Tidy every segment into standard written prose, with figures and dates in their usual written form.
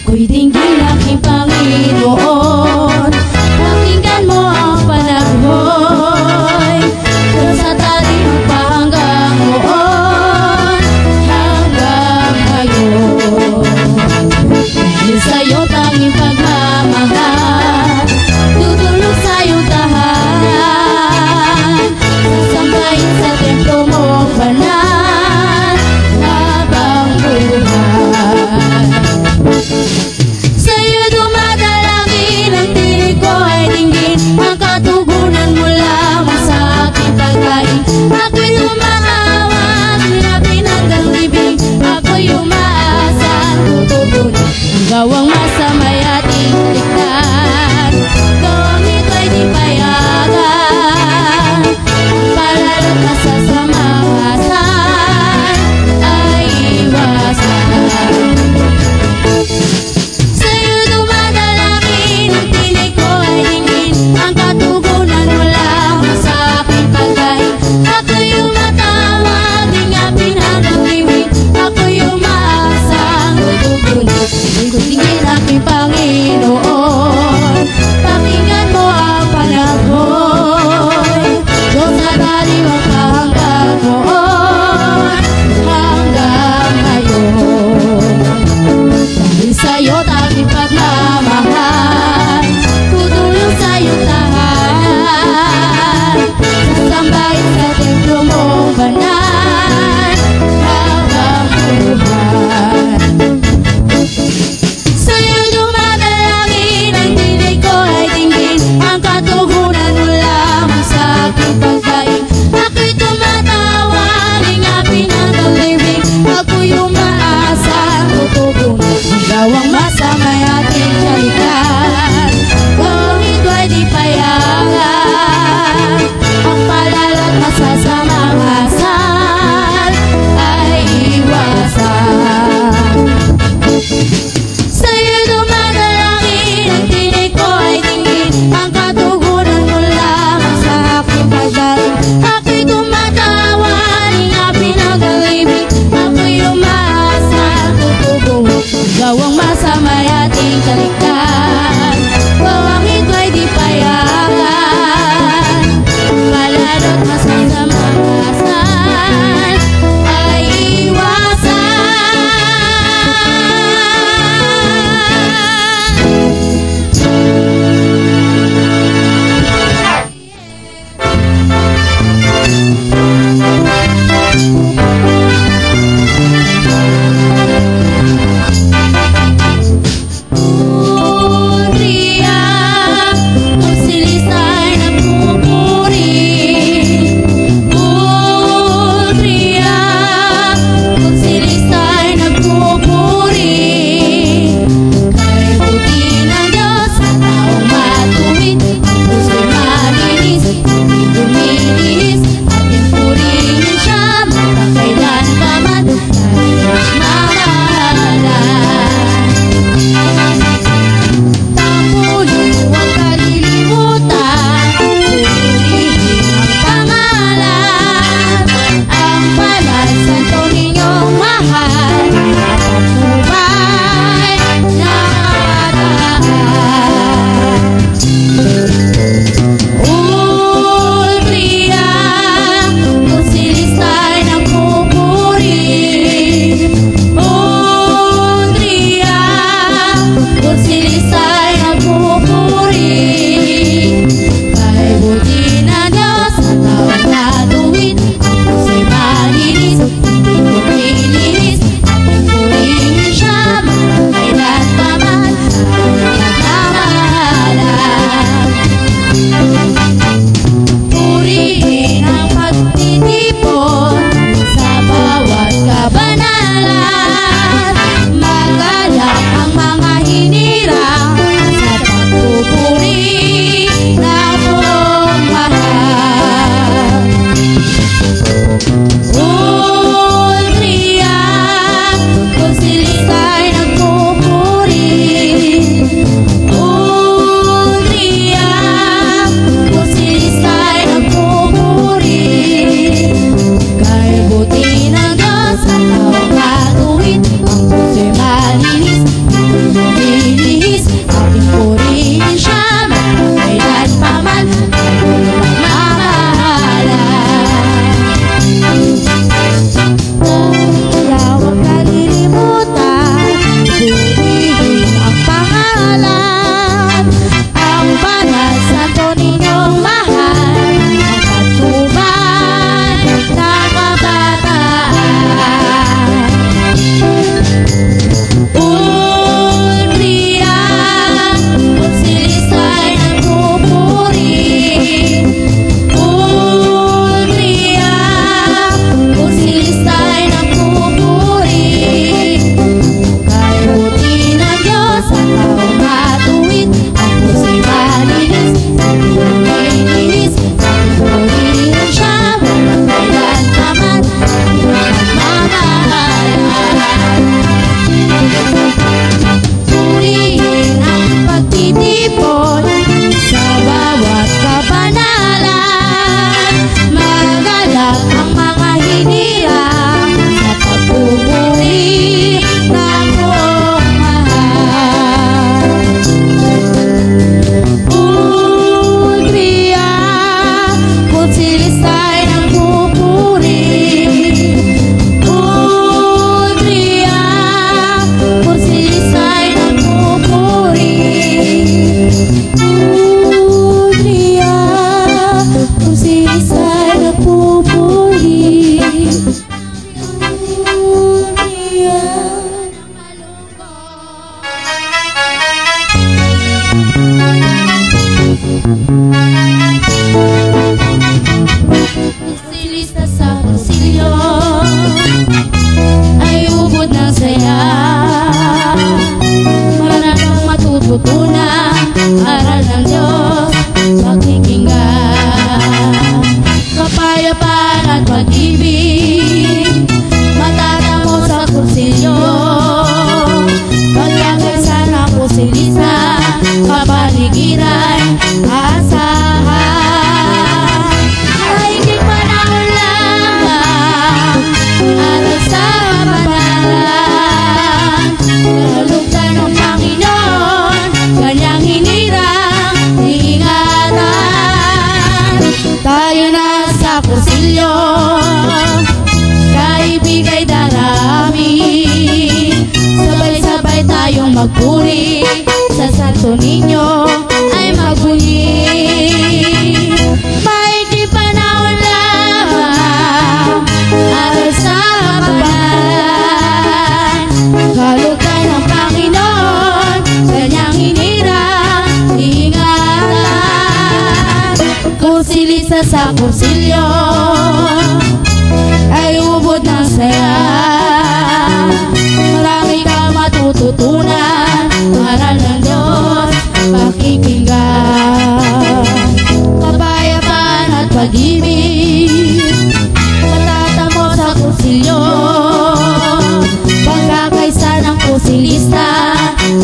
Ako'y dinggin aking Panginoon, pakinggan mo ang panaghoy, kung sa taring pa hanggang noon, hanggang ngayon. Isilista sa konsilyo ay ubod ng saya. Maraming matututunan, aral ng Diyos, pakikinggan. Kapayapaan at pag-ibig matatamo sa konsilyo. Pagkakaisan ng konsilista, kapaligiran, asahan. Maiging panahon lamang, aral sa kabanalan. Kalugdan ng Panginoon, kanyang hinirang ingatan. Tayo na sa konsilyo, kaibigay darami. Sabay-sabay tayong magpuri, sa Santo Niño ay magbunyi. Maiging panahon lamang, aral sa kabanalan. Kalugdan ng Panginoon, kanyang hinirang ingatan. Konsilista sa konsilyo ay ubod ng saya. Marami kang matututunan, aral ng Diyos, pakikinggan. Kapayapaan at pag-ibig matatamo sa konsilyo. Pagkakaisa ng konsilista,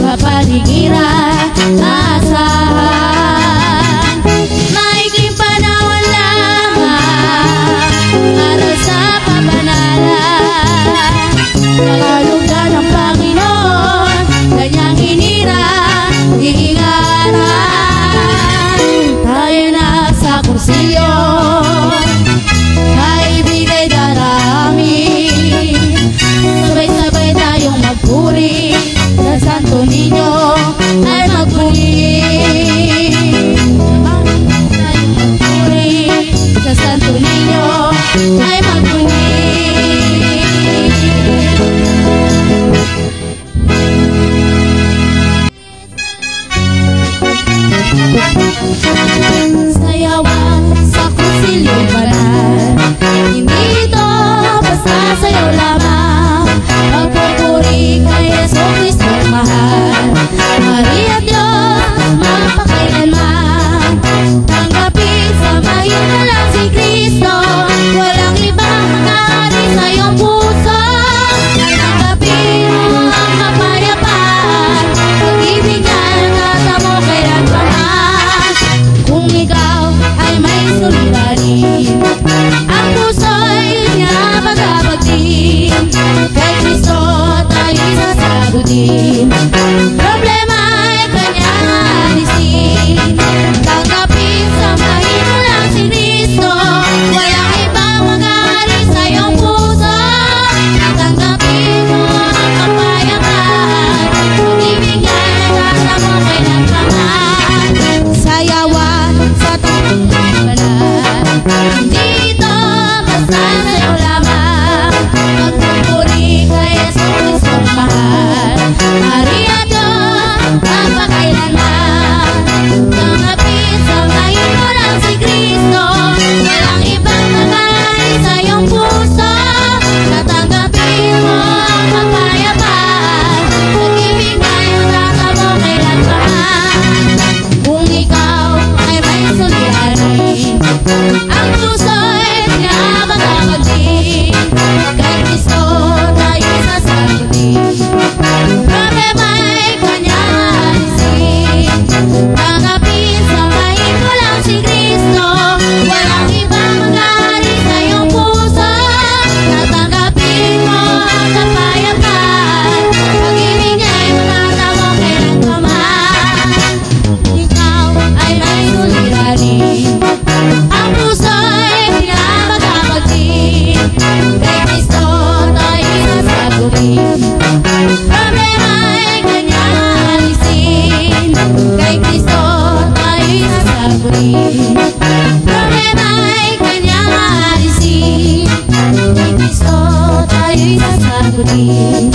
kapaligiran, asahan. Maiging panahon lamang, aral sa kabanalan. Kalugdan ng Panginoon, kanyang hinirang ingatan. Tayo na sa konsilyo, kaibigay darami. Sabay-sabay tayong magpuri, sa Santo Niño ay magbunyi. Tayong magpuri, sa Santo Niño ay magbunyi. Sayawan sa konsilyo banal, hindi ito basta sayaw lamang. Magpupuri kay Jesucristo mahal, Maria Diyos mapakailanman. Tanggapin, samahin mo lang si Kristo, walang ibang mag-aari sa iyong puso. Tanggapin mo ang kapayapaan, pag-ibig niya natamo kailanman. Kung ikaw ay may suliranin, ang puso'y niya magkapagdin. Kay Kristo tayo'y sasagutin, problema ay kanyang alisin. Tanggapin, samahin mo lang si Kristo, walang ibang mag-aari sa iyong puso. Tanggapin mo ang kapayapaan, pag-ibig niya natamo kailanman. Sayawan sa tuntunin banal, hindi ito basta sayaw lamang. Magpupuri kay Jesucristo mahal, Maria Diyos mapakailanman. Tanggapin, samahin mo lang si Kristo, walang ibang mag-aari sa iyong puso. Tatanggapin mo ang kapayapaan, pag-ibig na yung natamo kailanman. Kung ikaw ay may suliranin, ang puso'y niya magkapagdin. Kay Kristo tayo'y sasagutin, problema ay kanyang alisin. Tanggapin, samahin mo lang si Kristo, walang ibang mag-aari sa iyong puso. Tatanggapin mo ang kapayapaan, pag-ibig niya'y natamo kailanman. Ikaw ay may suliranin, ang puso'y niya magkapagdin. Kay Kristo tayo'y sasagutin, problema ay kanyang alisin. Kay Kristo tayo'y sasagutin, problema ay kanyang alisin. Kay Kristo tayo'y sasagutin.